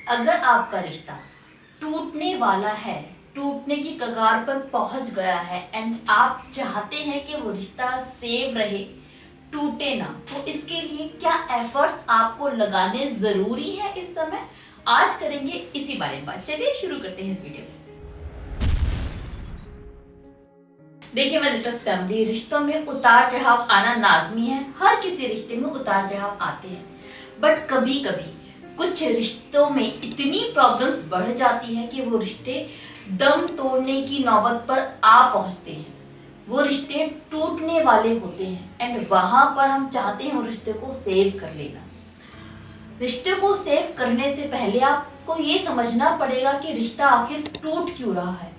अगर आपका रिश्ता टूटने वाला है, टूटने की कगार पर पहुंच गया है एंड आप चाहते हैं कि वो रिश्ता सेव रहे, टूटे ना, तो इसके लिए क्या एफर्ट्स आपको लगाने जरूरी है इस समय? आज करेंगे इसी बारे में बात। चलिए शुरू करते हैं इस वीडियो को। देखिए मैं डिटॉक्स फैमिली, रिश्तों में उतार चढ़ाव आना लाजमी है। हर किसी रिश्ते में उतार चढ़ाव आते हैं, बट कभी कभी कुछ रिश्तों में इतनी प्रॉब्लम्स बढ़ जाती है कि वो रिश्ते दम तोड़ने की नौबत पर आ पहुंचते हैं। वो रिश्ते टूटने वाले होते हैं एंड वहां पर हम चाहते हैं उस रिश्ते को सेव कर लेना। रिश्ते को सेव करने से पहले आपको ये समझना पड़ेगा कि रिश्ता आखिर टूट क्यों रहा है।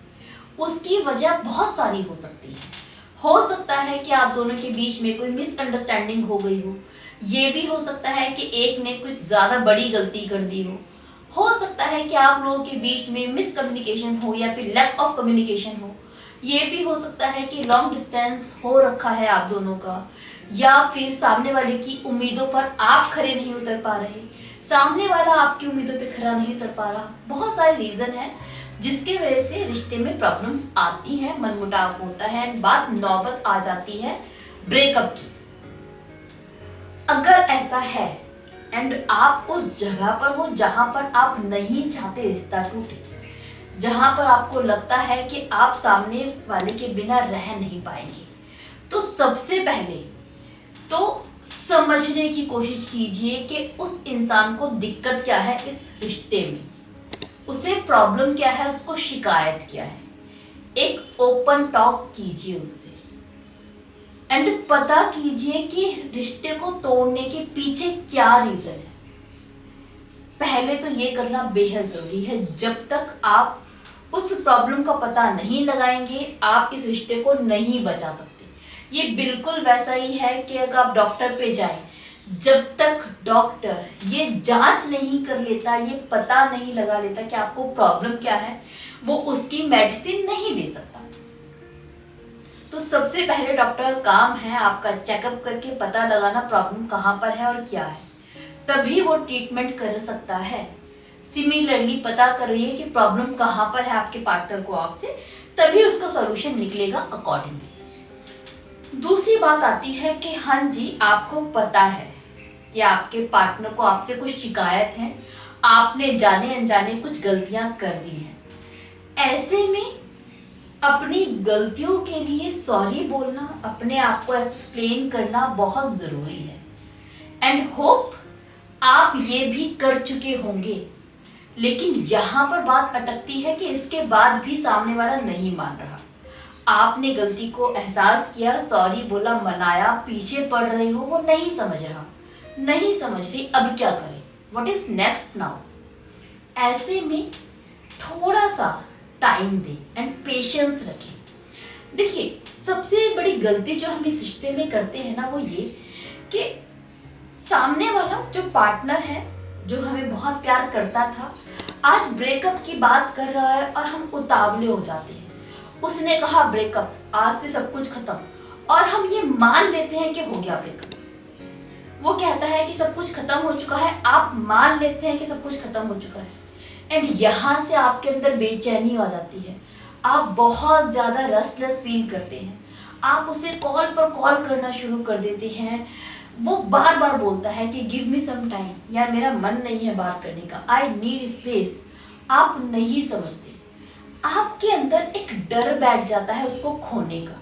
उसकी वजह बहुत सारी हो सकती है। हो सकता है कि आप दोनों के बीच में कोई मिसअंडरस्टैंडिंग हो गई हो। ये भी हो सकता है कि एक ने कुछ ज्यादा बड़ी गलती कर दी हो सकता है कि आप लोगों के बीच में मिसकम्युनिकेशन हो या फिर लैक ऑफ कम्युनिकेशन हो। ये भी हो सकता है कि लॉन्ग डिस्टेंस हो रखा है आप दोनों का, या फिर सामने वाले की उम्मीदों पर आप खरे नहीं उतर पा रहे, सामने वाला आपकी उम्मीदों पे खरा नहीं उतर पा रहा। बहुत सारे रीजन है जिसके वजह से रिश्ते में प्रॉब्लम्स आती हैं, मनमुटाव होता है, बात नौबत आ जाती है ब्रेकअप की। अगर ऐसा है एंड आप उस जगह पर हो जहां पर आप नहीं चाहते रिश्ता टूटे, जहां पर आपको लगता है कि आप सामने वाले के बिना रह नहीं पाएंगे, तो सबसे पहले तो समझने की कोशिश कीजिए कि उस इंसान को दिक्कत क्या है इस रिश्ते में, उसे प्रॉब्लम क्या है, उसको शिकायत क्या है। एक ओपन टॉक कीजिए उससे एंड पता कीजिए कि रिश्ते को तोड़ने के पीछे क्या रीजन है। पहले तो ये करना बेहद जरूरी है। जब तक आप उस प्रॉब्लम का पता नहीं लगाएंगे, आप इस रिश्ते को नहीं बचा सकते। ये बिल्कुल वैसा ही है कि अगर आप डॉक्टर पे जाएं, जब तक डॉक्टर ये जांच नहीं कर लेता, ये पता नहीं लगा लेता कि आपको प्रॉब्लम क्या है, वो उसकी मेडिसिन नहीं दे सकता। तो सबसे पहले डॉक्टर का काम है आपका चेकअप करके पता लगाना प्रॉब्लम कहाँ पर है और क्या है, तभी वो ट्रीटमेंट कर सकता है। सिमिलरली पता करिए कि प्रॉब्लम कहाँ पर है आपके पार्टनर को आपसे, तभी उसका सॉल्यूशन निकलेगा अकॉर्डिंगली। दूसरी बात आती है कि हाँ जी, आपको पता है कि आपके पार्टनर को आपसे कुछ शिकायत है, आपने जाने अनजाने कुछ गलतियां कर दी हैं। ऐसे में अपनी गलतियों के लिए सॉरी बोलना, अपने आप को एक्सप्लेन करना बहुत जरूरी है। एंड होप आप ये भी कर चुके होंगे, लेकिन यहाँ पर बात अटकती है कि इसके बाद भी सामने वाला नहीं मान रहा। आपने गलती को एहसास किया, सॉरी बोला, मनाया, पीछे पड़ रहे हो, वो नहीं समझ रहा, नहीं समझ रही, अब क्या करें, व्हाट इज नेक्स्ट नाउ। ऐसे में थोड़ा सा टाइम दें एंड पेशेंस रखें। देखिए सबसे बड़ी गलती जो हम इस रिश्ते में करते हैं ना, वो ये कि सामने वाला जो पार्टनर है, जो हमें बहुत प्यार करता था, आज ब्रेकअप की बात कर रहा है और हम उतावले हो जाते हैं। उसने कहा ब्रेकअप, आज से सब कुछ खत्म, और हम ये मान लेते हैं कि हो गया ब्रेकअप। वो कहता है कि सब कुछ खत्म हो चुका है, आप मान लेते हैं कि सब कुछ खत्म हो चुका है, एंड यहाँ से आपके अंदर बेचैनी आ जाती है। आप बहुत ज्यादा रेस्टलेस फील करते हैं, आप उसे कॉल पर कॉल करना शुरू कर देते हैं। वो बार बार बोलता है कि गिव मी सम टाइम, यार मेरा मन नहीं है बात करने का, आई नीड स्पेस। आप नहीं समझते, आपके अंदर एक डर बैठ जाता है उसको खोने का,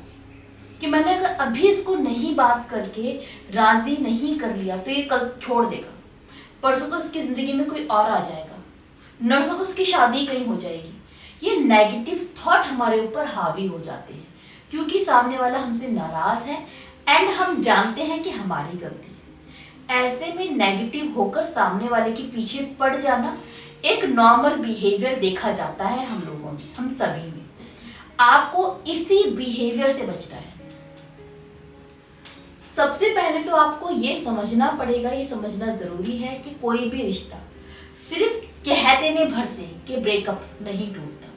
कि मैंने अगर अभी इसको नहीं बात करके राजी नहीं कर लिया तो ये कल छोड़ देगा, परसों तो उसकी जिंदगी में कोई और आ जाएगा, नरसों तो उसकी शादी कहीं हो जाएगी। ये नेगेटिव थॉट हमारे ऊपर हावी हो जाते हैं, क्योंकि सामने वाला हमसे नाराज है एंड हम जानते हैं कि हमारी गलती है। ऐसे में नेगेटिव होकर सामने वाले के पीछे पड़ जाना एक नॉर्मल बिहेवियर देखा जाता है हम लोगों में, हम सभी में। आपको इसी बिहेवियर से बचना है। सबसे पहले तो आपको ये समझना पड़ेगा, ये समझना जरूरी है कि कोई भी रिश्ता सिर्फ कह देने भर से कि ब्रेकअप नहीं टूटता।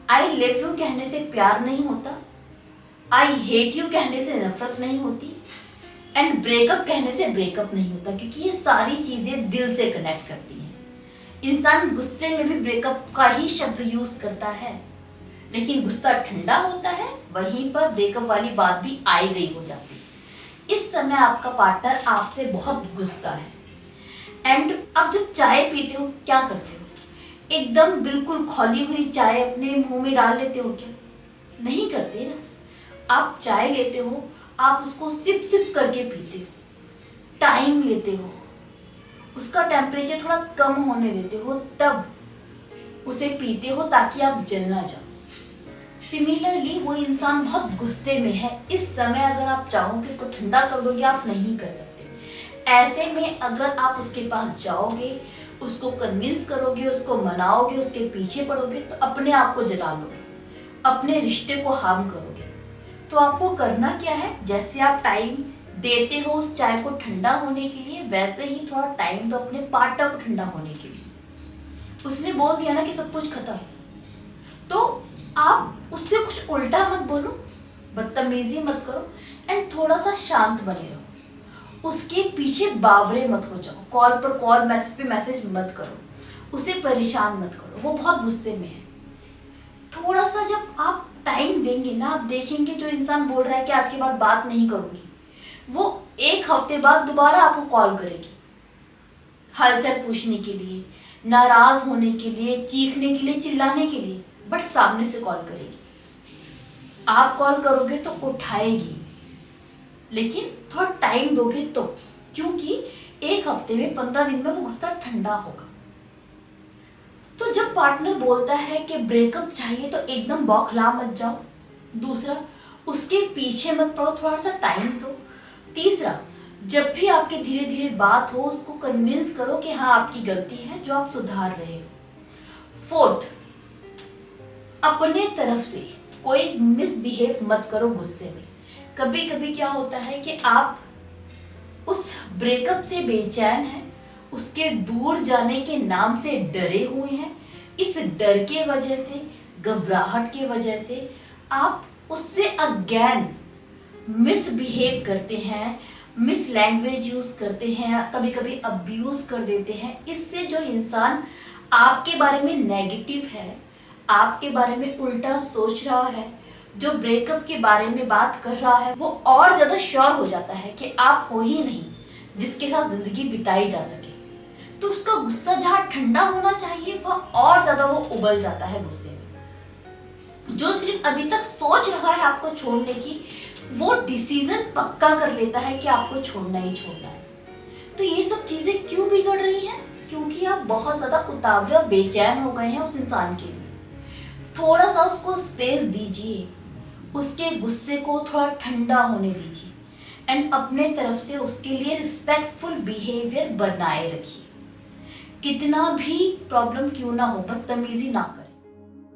आई लव यू कहने से प्यार नहीं होता, आई हेट यू कहने से नफरत नहीं होती, एंड ब्रेकअप कहने से ब्रेकअप नहीं होता, क्योंकि ये सारी चीजें दिल से कनेक्ट करती हैं। इंसान गुस्से में भी ब्रेकअप का ही शब्द यूज करता है, लेकिन गुस्सा ठंडा होता है, वहीं पर ब्रेकअप वाली बात भी आई गई हो जाती है। इस समय आपका पार्टनर आपसे बहुत गुस्सा है एंड अब जब चाय पीते हो क्या करते हो? एकदम बिल्कुल खौली हुई चाय अपने मुंह में डाल लेते हो क्या? नहीं करते ना। आप चाय लेते हो, आप उसको सिप सिप करके पीते हो, टाइम लेते हो, उसका टेम्परेचर थोड़ा कम होने देते हो, तब उसे पीते हो ताकि आप जल ना जाओ। सिमिलरली वो इंसान बहुत गुस्से में है, इस समय अगर आप चाहो कि उसको ठंडा कर दोगे, आप नहीं कर सकते। ऐसे में अगर आप उसके पास जाओगे, उसको कन्विंस करोगे, उसको मनाओगे, उसके पीछे पड़ोगे, तो अपने आप को जला लोगे, अपने रिश्ते को हार्म करोगे। तो आपको करना क्या है? जैसे आप टाइम देते हो उस चाय को ठंडा होने के लिए, वैसे ही थोड़ा टाइम दो अपने पार्टनर को ठंडा होने के लिए। उसने बोल दिया ना कि सब कुछ खत्म, तो आप उससे कुछ उल्टा मत बोलो, बदतमीजी मत करो एंड थोड़ा सा शांत बने रहो। उसके पीछे बावरे मत हो जाओ, कॉल पर कॉल, मैसेज पे मैसेज मत करो, उसे परेशान मत करो, वो बहुत गुस्से में है। थोड़ा सा जब आप टाइम देंगे ना, आप देखेंगे जो इंसान बोल रहा है कि आज के बाद बात नहीं करूंगी, वो एक हफ्ते बाद दोबारा आपको कॉल करेगी, हालचाल पूछने के लिए, नाराज होने के लिए, चीखने के लिए, चिल्लाने के लिए, बट सामने से कॉल करेगी। आप कॉल करोगे तो उठाएगी, लेकिन थोड़ा टाइम दोगे तो, क्योंकि एक हफ्ते में 15 दिन में वो गुस्सा ठंडा होगा। तो जब पार्टनर बोलता है कि ब्रेकअप चाहिए तो एकदम बौखला मत जाओ। दूसरा, उसके पीछे मत पड़ो, थोड़ा सा टाइम दो। तीसरा, जब भी आपके धीरे धीरे बात हो, उसको कन्विंस करो कि हाँ आपकी गलती है जो आप सुधार रहे हो। फोर्थ, अपने तरफ से कोई मिसबिहेव मत करो गुस्से में। कभी कभी क्या होता है कि आप उस ब्रेकअप से बेचैन हैं, उसके दूर जाने के नाम से डरे हुए हैं। इस डर के वजह से, घबराहट के वजह से आप उससे अगेन मिसबिहेव करते हैं, मिस लैंग्वेज यूज करते हैं, कभी कभी अब्यूज कर देते हैं। इससे जो इंसान आपके बारे में नेगेटिव है, आपके बारे में उल्टा सोच रहा है, जो ब्रेकअप के बारे में बात कर रहा है, वो और ज्यादा श्योर हो जाता है कि आप हो ही नहीं जिसके साथ जिंदगी बिताई जा सके। तो उसका गुस्सा जहाँ ठंडा होना चाहिए, वह और ज्यादा वो उबल जाता है गुस्से में। जो सिर्फ अभी तक सोच रहा है आपको छोड़ने की, वो डिसीजन पक्का कर लेता है कि आपको छोड़ना ही छोड़ना है। तो ये सब चीजें क्यों बिगड़ रही हैं? क्योंकि आप बहुत ज्यादा उतावले और बेचैन हो गए हैं उस इंसान के लिए। थोड़ा सा उसको स्पेस दीजिए, उसके गुस्से को थोड़ा ठंडा होने दीजिए एंड अपने तरफ से उसके लिए रिस्पेक्टफुल बिहेवियर बनाए रखिए। कितना भी प्रॉब्लम क्यों ना हो, बदतमीजी ना करें।